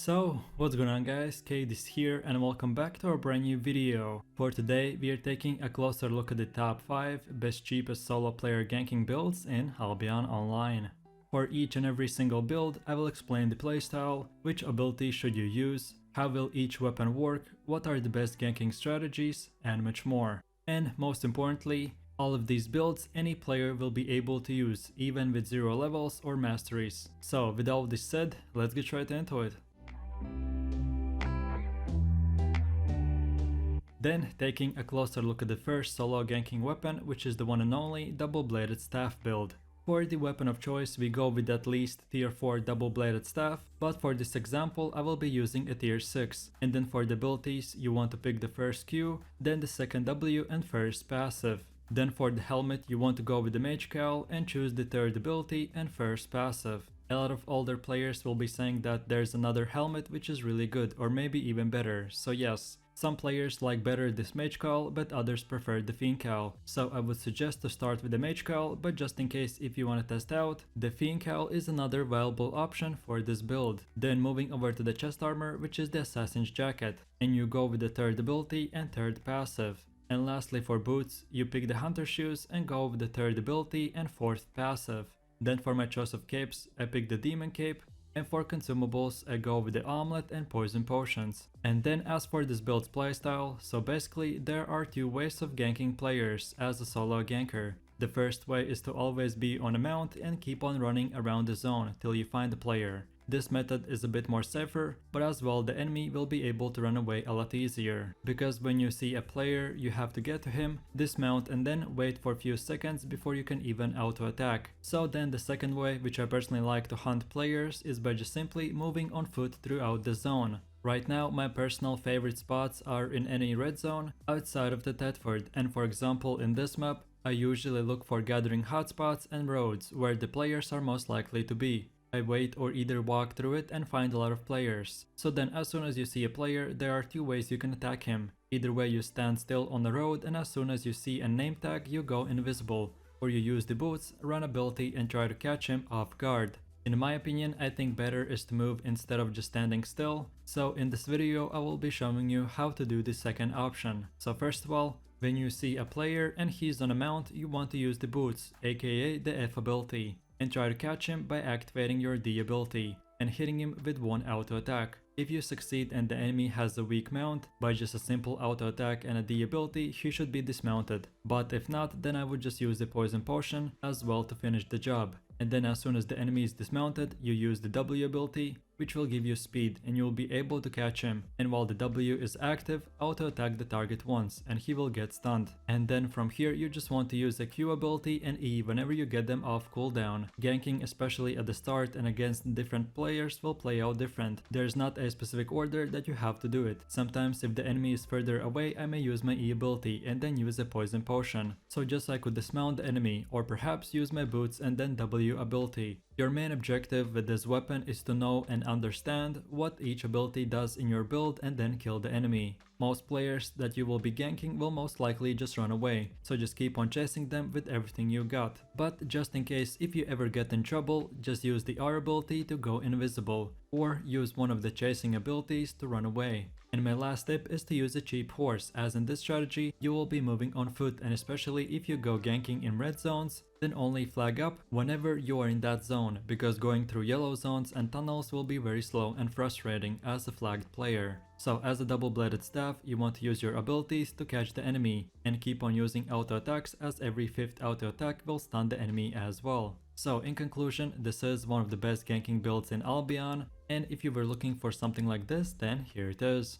So, what's going on guys, Kate is here and welcome back to our brand new video. For today, we are taking a closer look at the top 5 best cheapest solo player ganking builds in Albion Online. For each and every single build, I will explain the playstyle, which ability should you use, how will each weapon work, what are the best ganking strategies, and much more. And most importantly, all of these builds any player will be able to use, even with 0 levels or masteries. So with all this said, let's get right into it. Then taking a closer look at the first solo ganking weapon, which is the one and only double-bladed staff build. For the weapon of choice we go with at least tier 4 double-bladed staff, but for this example I will be using a tier 6. And then for the abilities you want to pick the first Q, then the second W and first passive. Then for the helmet you want to go with the mage cowl and choose the third ability and first passive. A lot of older players will be saying that there's another helmet which is really good or maybe even better, so yes. Some players like better this mage cowl, but others prefer the fiend cowl. So I would suggest to start with the mage cowl, but just in case if you want to test out, the fiend cowl is another viable option for this build. Then moving over to the chest armor, which is the assassin's jacket, and you go with the third ability and third passive. And lastly for boots, you pick the hunter shoes and go with the third ability and fourth passive. Then for my choice of capes, I pick the demon cape. And for consumables, I go with the omelet and poison potions. And then as for this build's playstyle, so basically there are two ways of ganking players as a solo ganker. The first way is to always be on a mount and keep on running around the zone till you find the player. This method is a bit more safer, but as well the enemy will be able to run away a lot easier. Because when you see a player, you have to get to him, dismount and then wait for a few seconds before you can even auto attack. So then the second way, which I personally like to hunt players, is by just simply moving on foot throughout the zone. Right now my personal favorite spots are in any red zone outside of the Thetford, and for example in this map, I usually look for gathering hotspots and roads where the players are most likely to be. I wait or either walk through it and find a lot of players. So then as soon as you see a player, there are two ways you can attack him. Either way you stand still on the road and as soon as you see a name tag you go invisible. Or you use the boots, run ability and try to catch him off guard. In my opinion, I think better is to move instead of just standing still. So in this video I will be showing you how to do the second option. So first of all, when you see a player and he's on a mount, you want to use the boots, aka the F ability. And try to catch him by activating your D ability and hitting him with one auto attack. If you succeed and the enemy has a weak mount, by just a simple auto attack and a D ability, he should be dismounted. But if not, then I would just use the poison potion as well to finish the job. And then as soon as the enemy is dismounted, you use the W ability, which will give you speed and you will be able to catch him. And while the W is active, auto attack the target once and he will get stunned. And then from here you just want to use the Q ability and E whenever you get them off cooldown. Ganking especially at the start and against different players will play out different. There's not a specific order that you have to do it. Sometimes if the enemy is further away I may use my E ability and then use a poison potion. So just I could dismount the enemy or perhaps use my boots and then W ability. Your main objective with this weapon is to know and understand what each ability does in your build and then kill the enemy. Most players that you will be ganking will most likely just run away, so just keep on chasing them with everything you got. But just in case if you ever get in trouble, just use the R ability to go invisible, or use one of the chasing abilities to run away. And my last tip is to use a cheap horse, as in this strategy you will be moving on foot, and especially if you go ganking in red zones, then only flag up whenever you are in that zone, because going through yellow zones and tunnels will be very slow and frustrating as a flagged player. So as a double-bladed staff, you want to use your abilities to catch the enemy, and keep on using auto attacks as every 5th auto attack will stun the enemy as well. So in conclusion, this is one of the best ganking builds in Albion, and if you were looking for something like this, then here it is.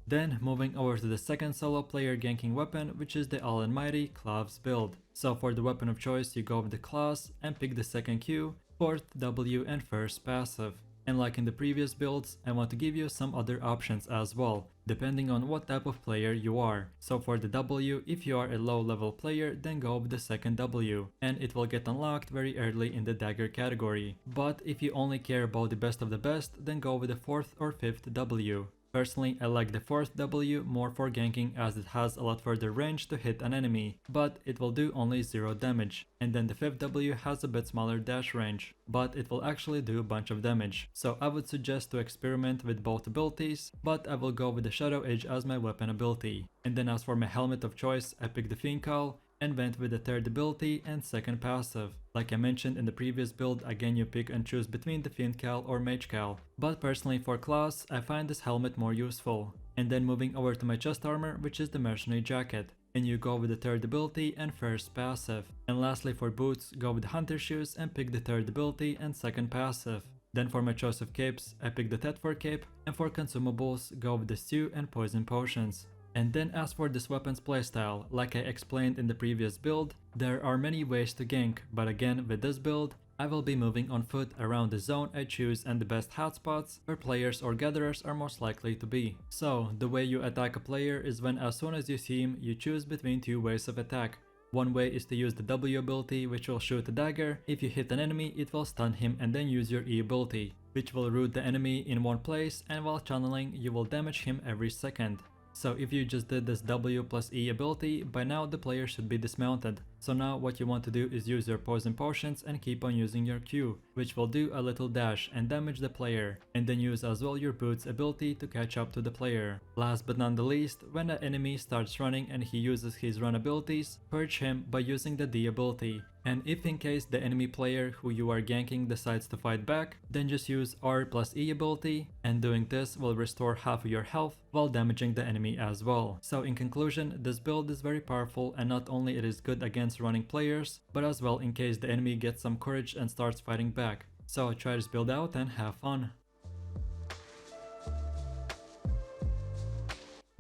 Then moving over to the second solo player ganking weapon, which is the almighty claws build. So for the weapon of choice you go with the claws and pick the second Q, fourth W and first passive. And like in the previous builds, I want to give you some other options as well, depending on what type of player you are. So for the W, if you are a low level player, then go with the second W, and it will get unlocked very early in the dagger category. But if you only care about the best of the best, then go with the fourth or fifth W. Personally, I like the 4th W more for ganking as it has a lot further range to hit an enemy, but it will do only 0 damage. And then the 5th W has a bit smaller dash range, but it will actually do a bunch of damage. So I would suggest to experiment with both abilities, but I will go with the Shadow Edge as my weapon ability. And then as for my helmet of choice, I picked the Fiend Cowl and went with the 3rd ability and 2nd passive. Like I mentioned in the previous build, again you pick and choose between the Fiend Cowl or Mage Cowl. But personally for class, I find this helmet more useful. And then moving over to my chest armor, which is the Mercenary Jacket. And you go with the 3rd ability and 1st passive. And lastly for boots, go with the Hunter Shoes and pick the 3rd ability and 2nd passive. Then for my choice of capes, I pick the Tetford cape, and for consumables, go with the Stew and Poison Potions. And then as for this weapon's playstyle, like I explained in the previous build, there are many ways to gank, but again with this build, I will be moving on foot around the zone I choose and the best hotspots where players or gatherers are most likely to be. So the way you attack a player is when as soon as you see him, you choose between 2 ways of attack. One way is to use the W ability, which will shoot a dagger. If you hit an enemy, it will stun him, and then use your E ability, which will root the enemy in one place, and while channeling, you will damage him every second. So if you just did this W plus E ability, by now the player should be dismounted. So now what you want to do is use your poison potions and keep on using your Q, which will do a little dash and damage the player, and then use as well your boots ability to catch up to the player. Last but not the least, when the enemy starts running and he uses his run abilities, purge him by using the D ability. And if in case the enemy player who you are ganking decides to fight back, then just use R plus E ability, and doing this will restore half of your health while damaging the enemy as well. So in conclusion, this build is very powerful, and not only it is good against running players, but as well in case the enemy gets some courage and starts fighting back. So try this build out and have fun.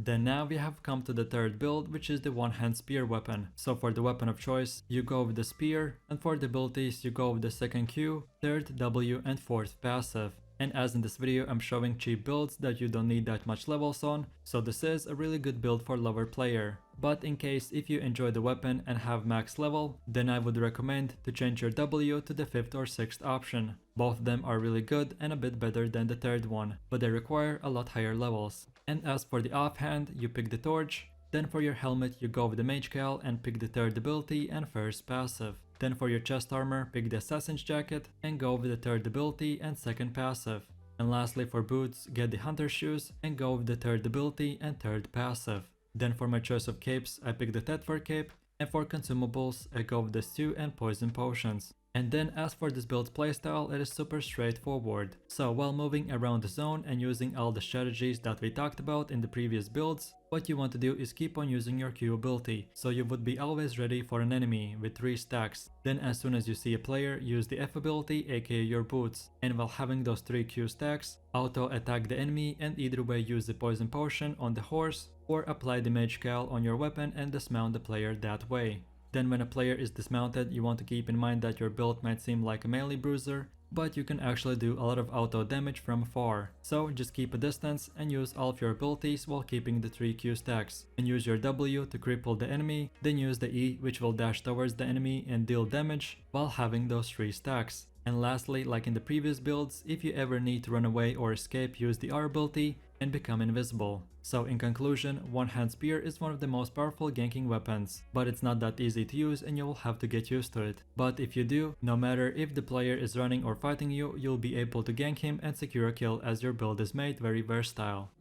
Then now we have come to the 3rd build, which is the one-hand spear weapon. So for the weapon of choice, you go with the spear, and for the abilities you go with the 2nd Q, 3rd W and 4th passive. And as in this video I'm showing cheap builds that you don't need that much levels on, so this is a really good build for lower player. But in case if you enjoy the weapon and have max level, then I would recommend to change your W to the 5th or 6th option. Both of them are really good and a bit better than the 3rd one, but they require a lot higher levels. And as for the offhand, you pick the torch. Then for your helmet you go with the Mage Cowl and pick the 3rd ability and 1st passive. Then for your chest armor, pick the Assassin's Jacket and go with the 3rd ability and 2nd passive. And lastly for boots, get the Hunter Shoes and go with the 3rd ability and 3rd passive. Then for my choice of capes, I pick the Tetford cape, and for consumables, I go with the Stew and Poison Potions. And then as for this build's playstyle, it is super straightforward. So while moving around the zone and using all the strategies that we talked about in the previous builds, what you want to do is keep on using your Q ability, so you would be always ready for an enemy with 3 stacks. Then as soon as you see a player, use the F ability, aka your boots, and while having those 3 Q stacks, auto attack the enemy and either way use the poison potion on the horse or apply the Mage Cowl on your weapon and dismount the player that way. Then when a player is dismounted, you want to keep in mind that your build might seem like a melee bruiser, but you can actually do a lot of auto damage from afar. So just keep a distance and use all of your abilities while keeping the 3 Q stacks. And use your W to cripple the enemy, then use the E which will dash towards the enemy and deal damage while having those 3 stacks. And lastly, like in the previous builds, if you ever need to run away or escape, use the R ability and become invisible. So in conclusion, one-hand spear is one of the most powerful ganking weapons, but it's not that easy to use and you will have to get used to it. But if you do, no matter if the player is running or fighting you, you'll be able to gank him and secure a kill as your build is made very versatile.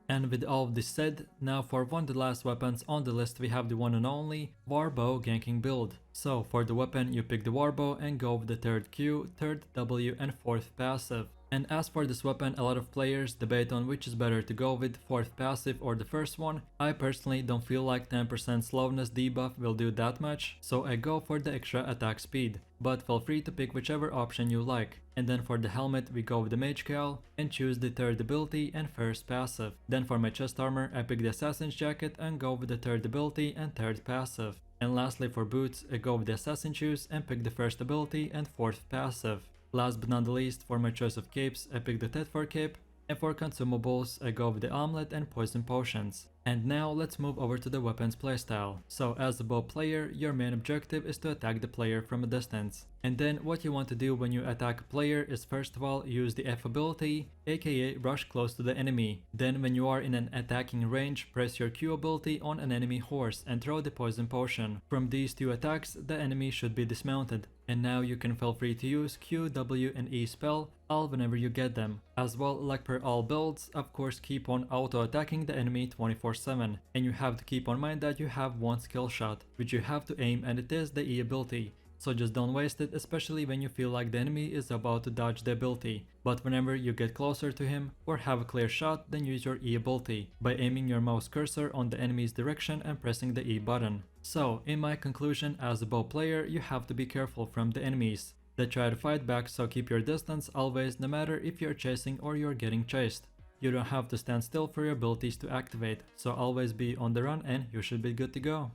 And with all of this said, now for one of the last weapons on the list we have the one and only warbow ganking build. So for the weapon you pick the warbow and go with the 3rd Q, 3rd W and 4th passive. And as for this weapon, a lot of players debate on which is better to go with, 4th passive or the first one. I personally don't feel like 10% slowness debuff will do that much, so I go for the extra attack speed. But feel free to pick whichever option you like. And then for the helmet we go with the Mage Cowl and choose the 3rd ability and 1st passive. Then for my chest armor I pick the Assassin's Jacket and go with the 3rd ability and 3rd passive. And lastly for boots I go with the Assassin Shoes and pick the 1st ability and 4th passive. Last but not the least, for my choice of capes, I pick the Tetford cape, and for consumables, I go with the Omelette and Poison Potions. And now let's move over to the weapons playstyle. So as a bow player, your main objective is to attack the player from a distance. And then what you want to do when you attack a player is first of all use the F ability, aka rush close to the enemy. Then when you are in an attacking range, press your Q ability on an enemy horse and throw the poison potion. From these two attacks, the enemy should be dismounted. And now you can feel free to use Q, W and E spell all whenever you get them. As well, like per all builds, of course keep on auto attacking the enemy 24/7. And you have to keep on mind that you have one skill shot, which you have to aim, and it is the E ability. So just don't waste it, especially when you feel like the enemy is about to dodge the ability. But whenever you get closer to him or have a clear shot, then use your E ability by aiming your mouse cursor on the enemy's direction and pressing the E button. So in my conclusion, as a bow player, you have to be careful from the enemies. They try to fight back, so keep your distance always, no matter if you're chasing or you're getting chased. You don't have to stand still for your abilities to activate, so always be on the run and you should be good to go.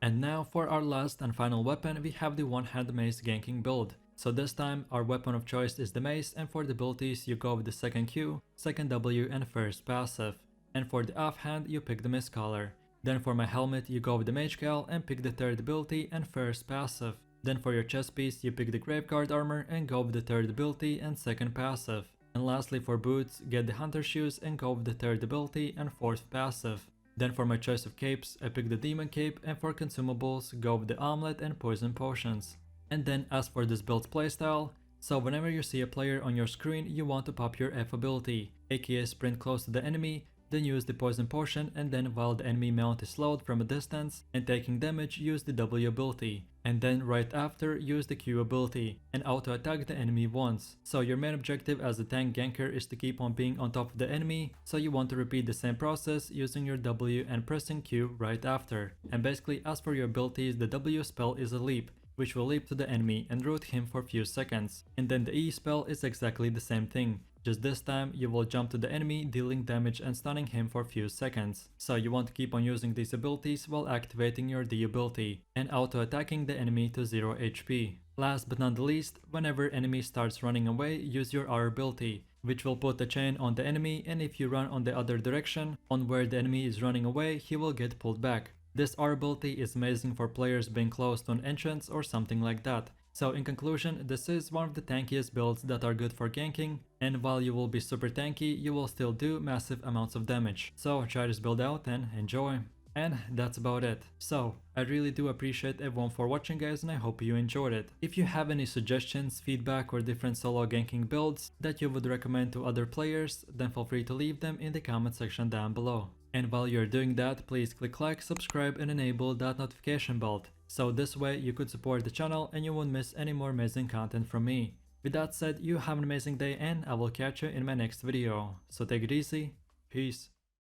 And now for our last and final weapon, we have the one-hand mace ganking build. So this time our weapon of choice is the mace, and for the abilities you go with the second Q, second W and first passive. And for the offhand you pick the mist collar. Then for my helmet you go with the mage cowl and pick the third ability and first passive. Then for your chest piece you pick the graveguard armor and go with the third ability and second passive. And lastly for boots, get the hunter shoes and go with the third ability and fourth passive. Then for my choice of capes, I pick the demon cape, and for consumables, go with the omelet and poison potions. And then as for this build's playstyle, so whenever you see a player on your screen, you want to pop your F ability, aka sprint close to the enemy, then use the poison potion, and then while the enemy mount is slowed from a distance and taking damage, use the W ability. And then right after, use the Q ability and auto attack the enemy once. So your main objective as a tank ganker is to keep on being on top of the enemy, so you want to repeat the same process using your W and pressing Q right after. And basically as for your abilities, the W spell is a leap, which will leap to the enemy and root him for a few seconds. And then the E spell is exactly the same thing. Just this time you will jump to the enemy, dealing damage and stunning him for a few seconds. So you want to keep on using these abilities while activating your D ability and auto attacking the enemy to 0 HP. Last but not the least, whenever enemy starts running away, use your R ability, which will put a chain on the enemy, and if you run on the other direction, on where the enemy is running away, he will get pulled back. This R ability is amazing for players being close to an entrance or something like that. So in conclusion, this is one of the tankiest builds that are good for ganking, and while you will be super tanky, you will still do massive amounts of damage. So try this build out and enjoy. And that's about it. So I really do appreciate everyone for watching, guys, and I hope you enjoyed it. If you have any suggestions, feedback or different solo ganking builds that you would recommend to other players, then feel free to leave them in the comment section down below. And while you're doing that, please click like, subscribe and enable that notification bell. So this way you could support the channel and you won't miss any more amazing content from me. With that said, you have an amazing day and I will catch you in my next video. So take it easy. Peace.